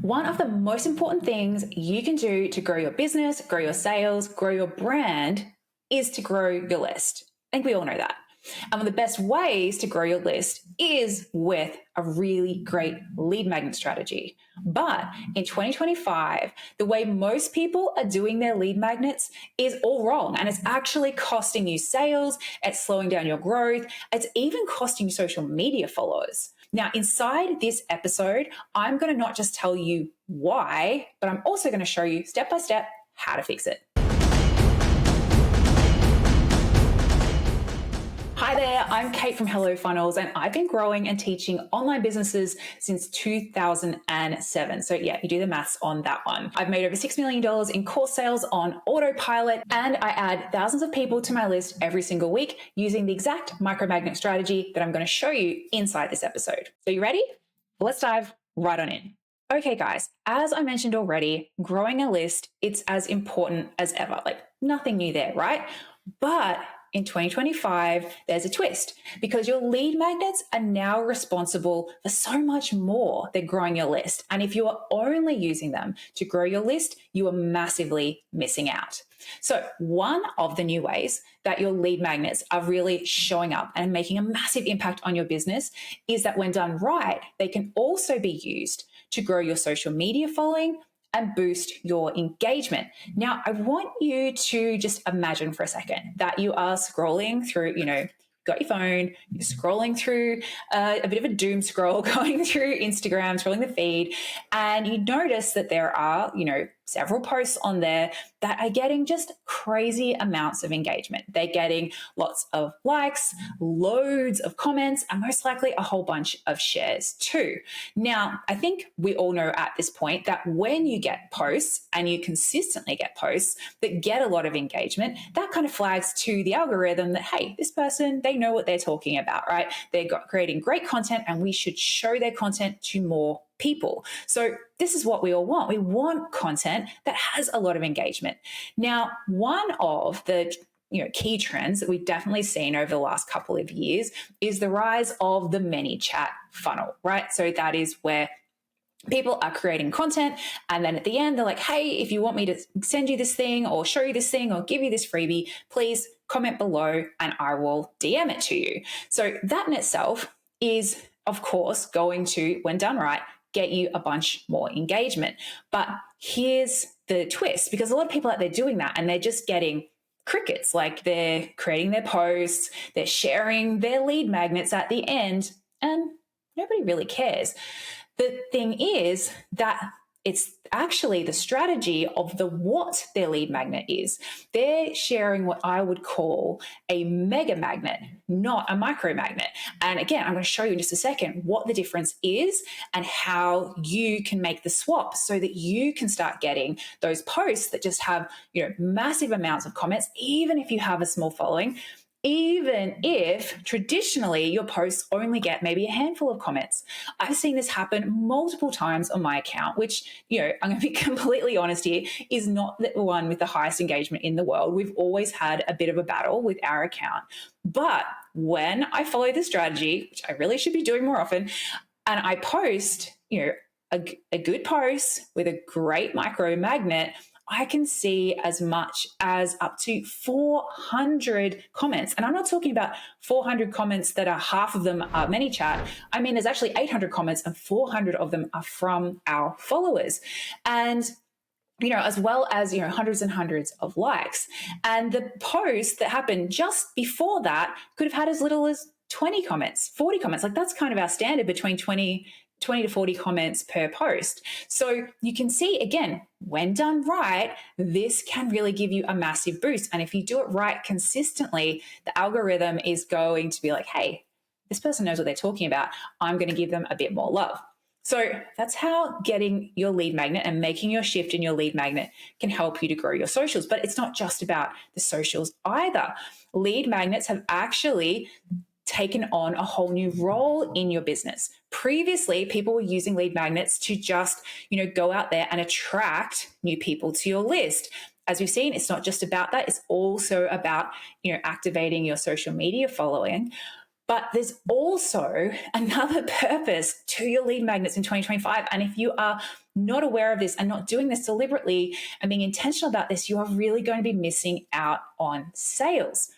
One of the most important things you can do to grow your business, grow your sales, grow your brand is to grow your list. I think we all know that. And one of the best ways to grow your list is with a really great lead magnet strategy. But in 2025, the way most people are doing their lead magnets is all wrong. And it's actually costing you sales, it's slowing down your growth, it's even costing you social media followers. Now, inside this episode, I'm going to not just tell you why, but I'm also going to show you step by step how to fix it. Hi there, I'm Kate from Hello Funnels, and I've been growing and teaching online businesses since 2007. So yeah, you do the maths on that one. I've made over $6 million in course sales on autopilot, and I add thousands of people to my list every single week using the exact micromagnet strategy that I'm going to show you inside this episode. So you ready? Let's dive right on in. Okay, guys, as I mentioned already, growing a list, it's as important as ever. Like nothing new there, right? But in 2025, there's a twist because your lead magnets are now responsible for so much more than growing your list. And if you are only using them to grow your list, you are massively missing out. So one of the new ways that your lead magnets are really showing up and making a massive impact on your business is that when done right, they can also be used to grow your social media following and boost your engagement. Now, I want you to just imagine for a second that you are scrolling through, got your phone, you're scrolling through a bit of a doom scroll, going through Instagram, scrolling the feed, and you notice that there are, several posts on there that are getting just crazy amounts of engagement. They're getting lots of likes, loads of comments, and most likely a whole bunch of shares too. Now, I think we all know at this point that when you get posts and you consistently get posts that get a lot of engagement, that kind of flags to the algorithm that, hey, this person, they know what they're talking about, right? They're creating great content and we should show their content to more people. So this is what we all want. We want content that has a lot of engagement. Now, one of the key trends that we've definitely seen over the last couple of years is the rise of the ManyChat funnel, right? So that is where people are creating content and then at the end they're like, hey, if you want me to send you this thing or show you this thing or give you this freebie, please comment below and I will DM it to you. So that in itself is, of course, going to, when done right, get you a bunch more engagement. But here's the twist, because a lot of people out there doing that and they're just getting crickets. Like they're creating their posts, they're sharing their lead magnets at the end, and nobody really cares. The thing is that it's actually the strategy of what their lead magnet is. They're sharing what I would call a mega magnet, not a micro magnet. And again, I'm going to show you in just a second what the difference is and how you can make the swap so that you can start getting those posts that just have, massive amounts of comments, even if you have a small following. Even if traditionally your posts only get maybe a handful of comments. I've seen this happen multiple times on my account, which, I'm going to be completely honest here, is not the one with the highest engagement in the world. We've always had a bit of a battle with our account. But when I follow the strategy, which I really should be doing more often, and I post, a good post with a great micro magnet, I can see as much as up to 400 comments. And I'm not talking about 400 comments that are half of them are ManyChat. I mean, there's actually 800 comments and 400 of them are from our followers. And as well as, hundreds and hundreds of likes. And the post that happened just before that could have had as little as 20 comments, 40 comments. Like that's kind of our standard, between 20 to 40 comments per post. So you can see, again, when done right, this can really give you a massive boost. And if you do it right consistently, the algorithm is going to be like, hey, this person knows what they're talking about. I'm going to give them a bit more love. So that's how getting your lead magnet and making your shift in your lead magnet can help you to grow your socials. But it's not just about the socials either. Lead magnets have actually taken on a whole new role in your business. Previously, people were using lead magnets to just, go out there and attract new people to your list. As we've seen, it's not just about that. It's also about, activating your social media following. But there's also another purpose to your lead magnets in 2025. And if you are not aware of this and not doing this deliberately and being intentional about this, you are really going to be missing out on sales.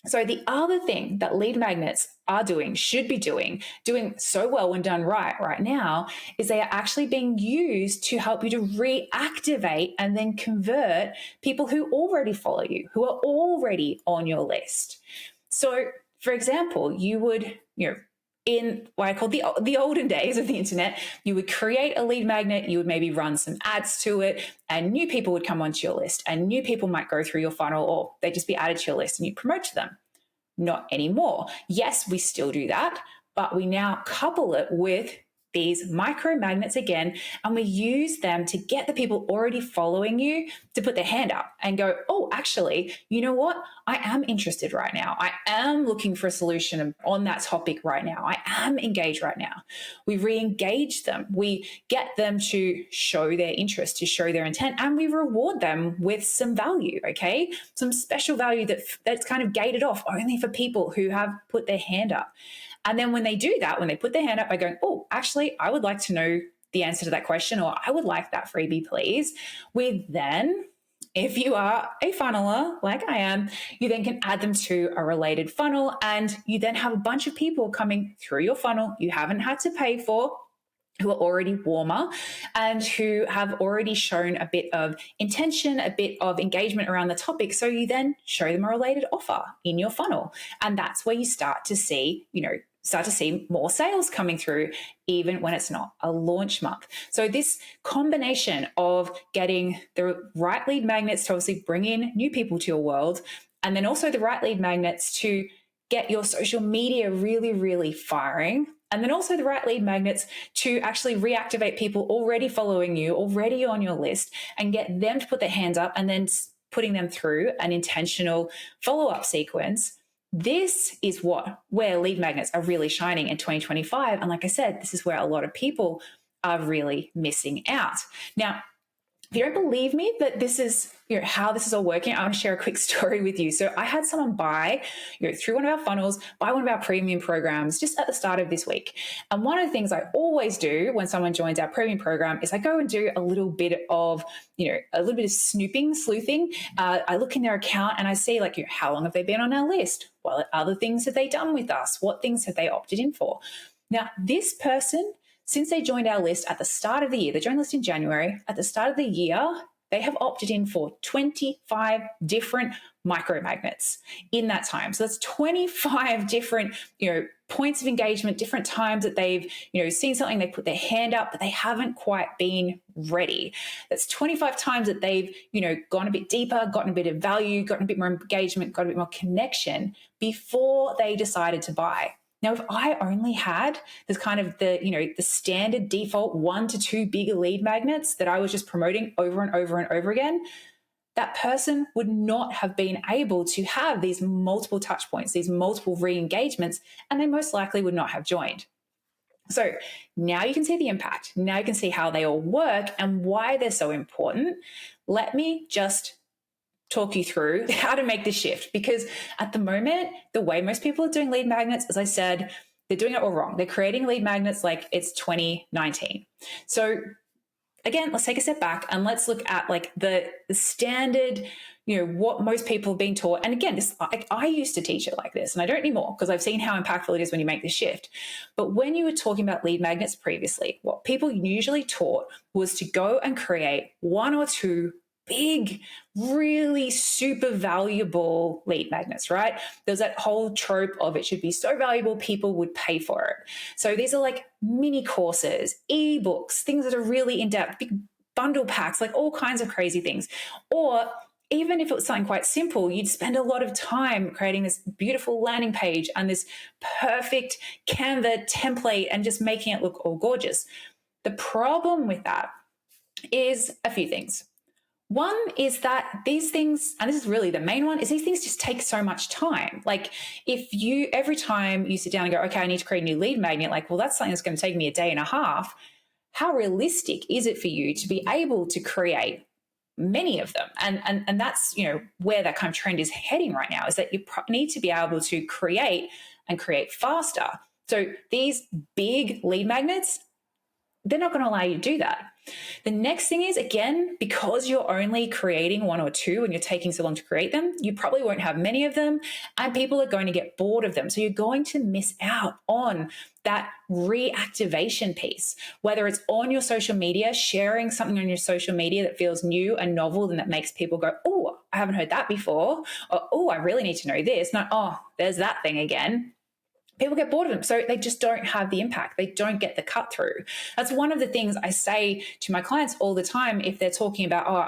So the other thing that lead magnets are doing, should be doing so well when done right now, is they are actually being used to help you to reactivate and then convert people who already follow you, who are already on your list. So, for example, you would, in what I call the olden days of the internet, you would create a lead magnet, you would maybe run some ads to it, and new people would come onto your list, and new people might go through your funnel, or they'd just be added to your list and you promote to them. Not anymore. Yes, we still do that, but we now couple it with these micro magnets again, and we use them to get the people already following you to put their hand up and go, oh, actually, you know what? I am interested right now. I am looking for a solution on that topic right now. I am engaged right now. We re-engage them. We get them to show their interest, to show their intent, and we reward them with some value, okay? Some special value that's kind of gated off only for people who have put their hand up. And then when they do that, when they put their hand up by going, oh, actually, I would like to know the answer to that question, or I would like that freebie, please. We then, if you are a funneler like I am, you then can add them to a related funnel, and you then have a bunch of people coming through your funnel you haven't had to pay for, who are already warmer and who have already shown a bit of intention, a bit of engagement around the topic. So you then show them a related offer in your funnel. And that's where you start to see, more sales coming through, even when it's not a launch month. So this combination of getting the right lead magnets to obviously bring in new people to your world, and then also the right lead magnets to get your social media really, really firing, and then also the right lead magnets to actually reactivate people already following you, already on your list, and get them to put their hands up, and then putting them through an intentional follow-up sequence. This is where lead magnets are really shining in 2025. And like I said, this is where a lot of people are really missing out. Now, if you don't believe me that this is how this is all working, I want to share a quick story with you. So I had someone buy through one of our funnels, buy one of our premium programs just at the start of this week. And one of the things I always do when someone joins our premium program is I go and do a little bit of snooping, sleuthing. I look in their account and I see how long have they been on our list? What other things have they done with us? What things have they opted in for? Now, this person, since they joined our list at the start of the year, they joined the list in January, at the start of the year, they have opted in for 25 different micromagnets in that time. So that's 25 different, points of engagement, different times that they've, seen something, they put their hand up, but they haven't quite been ready. That's 25 times that they've, gone a bit deeper, gotten a bit of value, gotten a bit more engagement, got a bit more connection before they decided to buy. Now, if I only had this kind of the standard default 1 to 2 big lead magnets that I was just promoting over and over and over again, that person would not have been able to have these multiple touch points, these multiple re-engagements, and they most likely would not have joined. So now you can see the impact. Now you can see how they all work and why they're so important. Let me just talk you through how to make this shift, because at the moment, the way most people are doing lead magnets, as I said, they're doing it all wrong. They're creating lead magnets like it's 2019. So again, let's take a step back and let's look at the standard, what most people have been taught. And again, I used to teach it like this, and I don't anymore because I've seen how impactful it is when you make the shift. But when you were talking about lead magnets previously, what people usually taught was to go and create 1 or 2 big, really super valuable lead magnets, right? There's that whole trope of it should be so valuable, people would pay for it. So these are mini courses, ebooks, things that are really in-depth, big bundle packs, all kinds of crazy things. Or even if it was something quite simple, you'd spend a lot of time creating this beautiful landing page and this perfect Canva template and just making it look all gorgeous. The problem with that is a few things. One is that these things, and this is really the main one, is these things just take so much time. If you, every time you sit down and go, okay, I need to create a new lead magnet, that's something that's going to take me a day and a half. How realistic is it for you to be able to create many of them? And that's, where that kind of trend is heading right now, is that you need to be able to create and create faster. So these big lead magnets, they're not going to allow you to do that. The next thing is, again, because you're only creating one or two and you're taking so long to create them, you probably won't have many of them and people are going to get bored of them. So you're going to miss out on that reactivation piece, whether it's on your social media, sharing something on your social media that feels new and novel and that makes people go, oh, I haven't heard that before, or oh, I really need to know this. Not, oh, there's that thing again. People get bored of them. So they just don't have the impact. They don't get the cut through. That's one of the things I say to my clients all the time if they're talking about, oh,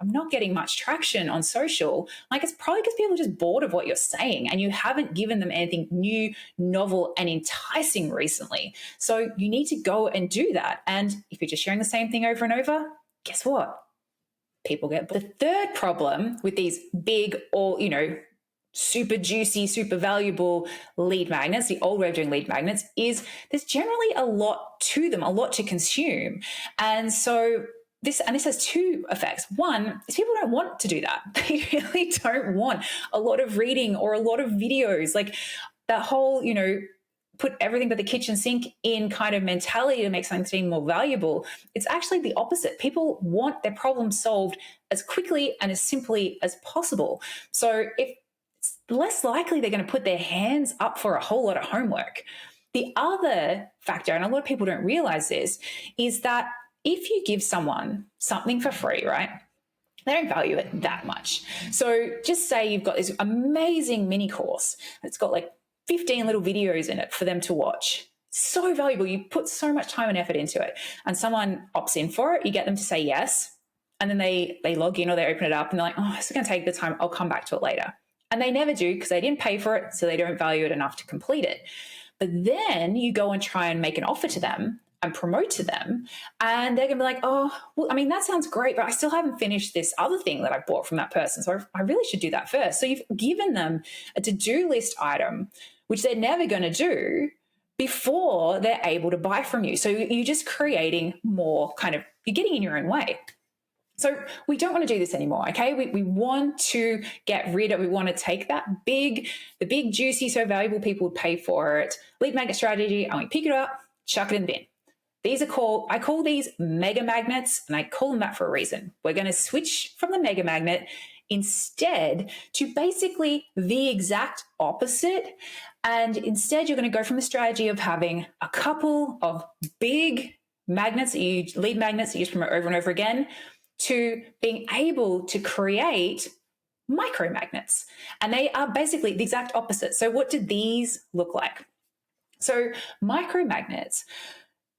I'm not getting much traction on social. Like, it's probably because people are just bored of what you're saying and you haven't given them anything new, novel, and enticing recently. So you need to go and do that. And if you're just sharing the same thing over and over, guess what? People get bored. The third problem with these big, or, super juicy, super valuable lead magnets, the old way of doing lead magnets, is there's generally a lot to them, a lot to consume. And so this has two effects. One is people don't want to do that. They really don't want a lot of reading or a lot of videos. Like that whole, put everything but the kitchen sink in kind of mentality to make something seem more valuable. It's actually the opposite. People want their problem solved as quickly and as simply as possible. So if it's less likely they're going to put their hands up for a whole lot of homework. The other factor, and a lot of people don't realize this, is that if you give someone something for free, right, they don't value it that much. So just say you've got this amazing mini course. It's got like 15 little videos in it for them to watch. So valuable. You put so much time and effort into it. And someone opts in for it. You get them to say yes. And then they log in or they open it up and they're like, oh, this is going to take the time. I'll come back to it later. And they never do because they didn't pay for it, so they don't value it enough to complete it. But then you go and try and make an offer to them and promote to them, and they're going to be like, oh, well, I mean, that sounds great, but I still haven't finished this other thing that I bought from that person, so I really should do that first. So you've given them a to-do list item, which they're never going to do before they're able to buy from you. So you're just creating more you're getting in your own way. So we don't want to do this anymore, okay? We want to get rid of, we want to take the big, juicy, so valuable people would pay for it, lead magnet strategy, and we pick it up, chuck it in the bin. I call these mega magnets, and I call them that for a reason. We're going to switch from the mega magnet instead to basically the exact opposite. And instead, you're going to go from the strategy of having a couple of big magnets, lead magnets that you use promote over and over again, to being able to create micromagnets. And they are basically the exact opposite. So what do these look like? So micromagnets,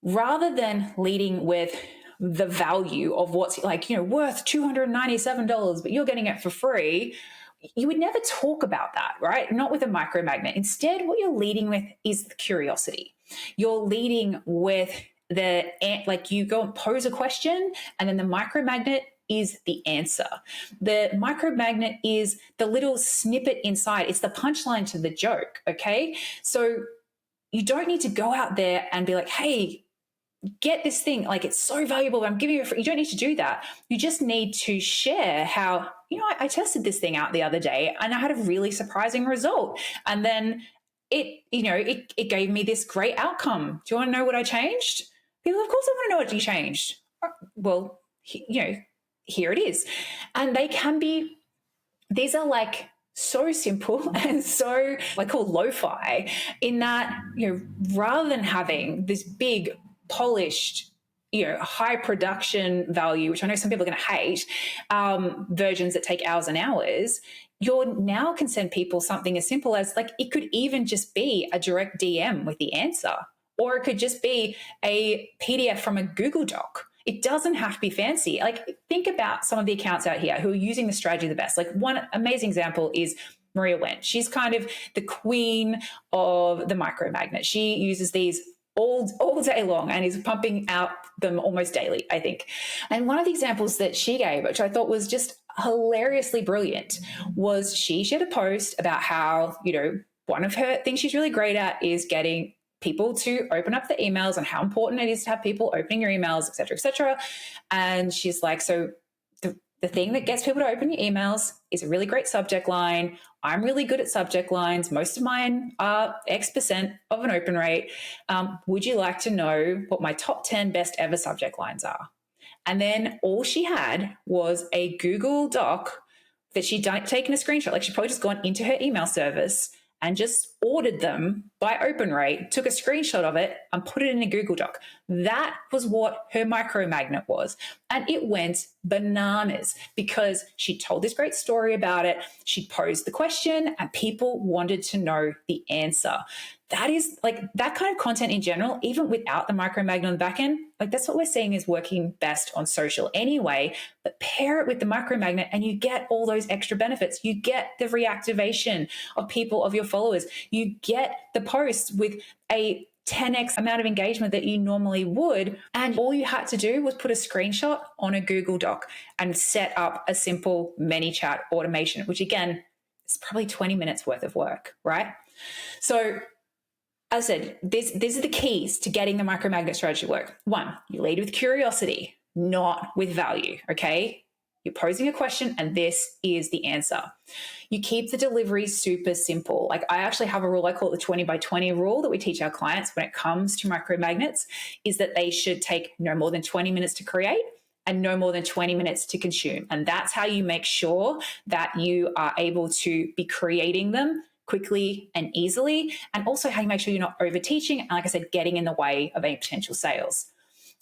rather than leading with the value of what's worth $297, but you're getting it for free, you would never talk about that, right? Not with a micromagnet. Instead, what you're leading with is the curiosity. You're leading with you go and pose a question, and then the micromagnet is the answer. The micromagnet is the little snippet inside. It's the punchline to the joke, okay? So you don't need to go out there and be like, hey, get this thing, like it's so valuable, I'm giving you you don't need to do that. You just need to share how, I tested this thing out the other day and I had a really surprising result. And then it gave me this great outcome. Do you want to know what I changed? People, of course I want to know what you changed. Well, here it is. And these are like so simple and so I call lo-fi in that, rather than having this big polished, high production value, which I know some people are going to hate, versions that take hours and hours, you now can send people something as simple as it could even just be a direct DM with the answer. Or it could just be a PDF from a Google Doc. It doesn't have to be fancy. Think about some of the accounts out here who are using the strategy the best. One amazing example is Maria Wendt. She's kind of the queen of the micromagnet. She uses these all day long and is pumping out them almost daily, I think. And one of the examples that she gave, which I thought was just hilariously brilliant, was she shared a post about how, one of her things she's really great at is getting people to open up the emails and how important it is to have people opening your emails, et cetera, et cetera. And she's like, so The thing that gets people to open your emails is a really great subject line. I'm really good at subject lines. Most of mine are X% of an open rate. Would you like to know what my top 10 best ever subject lines are? And then all she had was a Google Doc that she'd taken a screenshot. Like she'd probably just gone into her email service and just ordered them by open rate, took a screenshot of it and put it in a Google Doc. That was what her micromagnet was. And it went bananas because she told this great story about it. She posed the question and people wanted to know the answer. That is like that kind of content in general, even without the micromagnet on the back end, like that's what we're seeing is working best on social anyway. But pair it with the micromagnet and you get all those extra benefits. You get the reactivation of people, of your followers. You get the posts with a 10x amount of engagement that you normally would. And all you had to do was put a screenshot on a Google Doc and set up a simple ManyChat automation, which again, is probably 20 minutes worth of work, right? So as I said, these are the keys to getting the micromagnet strategy to work. One, you lead with curiosity, not with value, okay? You're posing a question and this is the answer. You keep the delivery super simple. Like I actually have a rule, I call it the 20 by 20 rule that we teach our clients when it comes to micromagnets, is that they should take no more than 20 minutes to create and no more than 20 minutes to consume. And that's how you make sure that you are able to be creating them quickly and easily, and also how you make sure you're not over teaching and, like I said, getting in the way of any potential sales.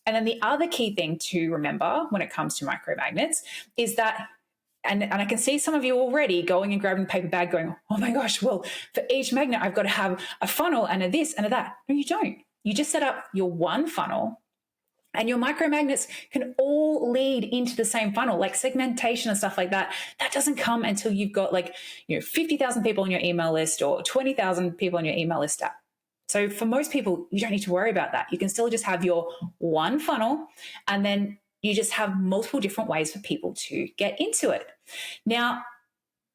And then the other key thing to remember when it comes to micromagnets is that, and I can see some of you already going and grabbing the paper bag going, oh my gosh, well, for each magnet, I've got to have a funnel and a this and a that. No, you don't. You just set up your one funnel and your micromagnets can all lead into the same funnel, like segmentation and stuff like that. That doesn't come until you've got 50,000 people on your email list or 20,000 people on your email list. So for most people, you don't need to worry about that. You can still just have your one funnel and then you just have multiple different ways for people to get into it. Now,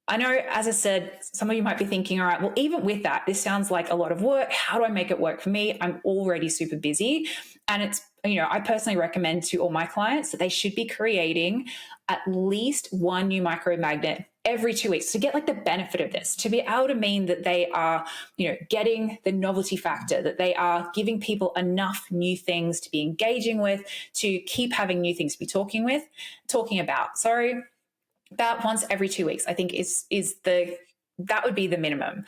I know, as I said, some of you might be thinking, all right, well, even with that, this sounds like a lot of work. How do I make it work for me? I'm already super busy. And it's, I personally recommend to all my clients that they should be creating at least one new micromagnet every 2 weeks to get like the benefit of this, to be able to mean that they are, getting the novelty factor, that they are giving people enough new things to be engaging with, to keep having new things to be talking about. About once every 2 weeks, I think that would be the minimum.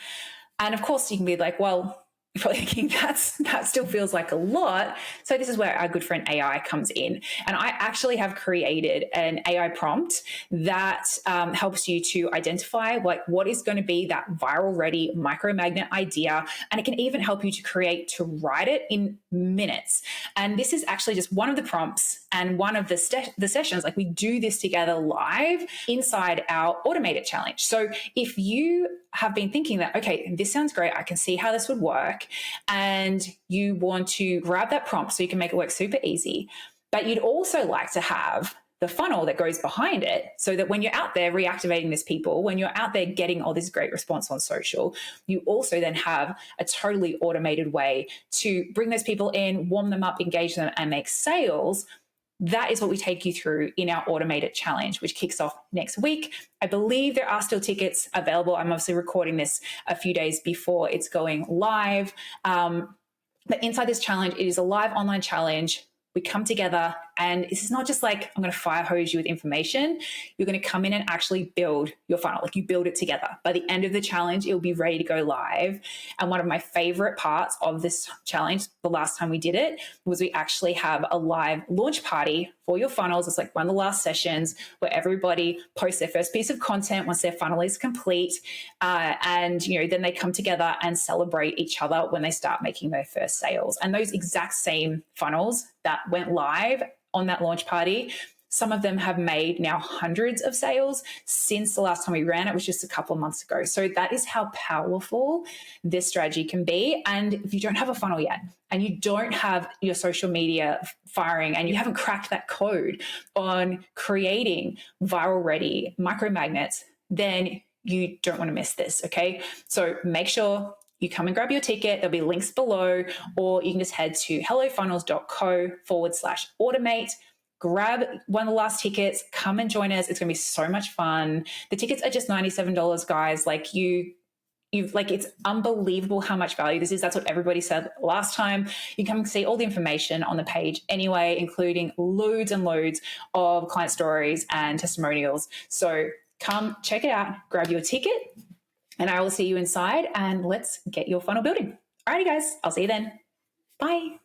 And of course you can be like, well, you're probably thinking that still feels like a lot. So this is where our good friend AI comes in. And I actually have created an AI prompt that helps you to identify what is going to be that viral ready micromagnet idea. And it can even help you to write it in minutes. And this is actually just one of the prompts and one of the sessions. Like we do this together live inside our automated challenge. So if you have been thinking that, okay, this sounds great, I can see how this would work, and you want to grab that prompt so you can make it work super easy, but you'd also like to have the funnel that goes behind it so that when you're out there reactivating these people, when you're out there getting all this great response on social, you also then have a totally automated way to bring those people in, warm them up, engage them, and make sales. That is what we take you through in our automated challenge, which kicks off next week. I believe there are still tickets available. I'm obviously recording this a few days before it's going live. But inside this challenge, it is a live online challenge. We come together, and this is not just like, I'm going to fire hose you with information. You're going to come in and actually build your funnel. Like you build it together. By the end of the challenge, it'll be ready to go live. And one of my favorite parts of this challenge, the last time we did it, was we actually have a live launch party for your funnels. It's like one of the last sessions where everybody posts their first piece of content once their funnel is complete. And then they come together and celebrate each other when they start making their first sales. And those exact same funnels that went live on that launch party, some of them have made now hundreds of sales since the last time we ran it, was just a couple of months ago. So that is how powerful this strategy can be. And if you don't have a funnel yet, and you don't have your social media firing, and you haven't cracked that code on creating viral ready micromagnets, then you don't want to miss this, okay? So make sure you come and grab your ticket. There'll be links below, or you can just head to hellofunnels.co/automate. grab one of the last tickets, come and join us. It's going to be so much fun. The tickets are just $97, guys. Like it's unbelievable how much value this is. That's what everybody said last time. You can see all the information on the page anyway, including loads and loads of client stories and testimonials. So come check it out, grab your ticket, and I will see you inside, and let's get your funnel building. Alrighty, guys, I'll see you then. Bye.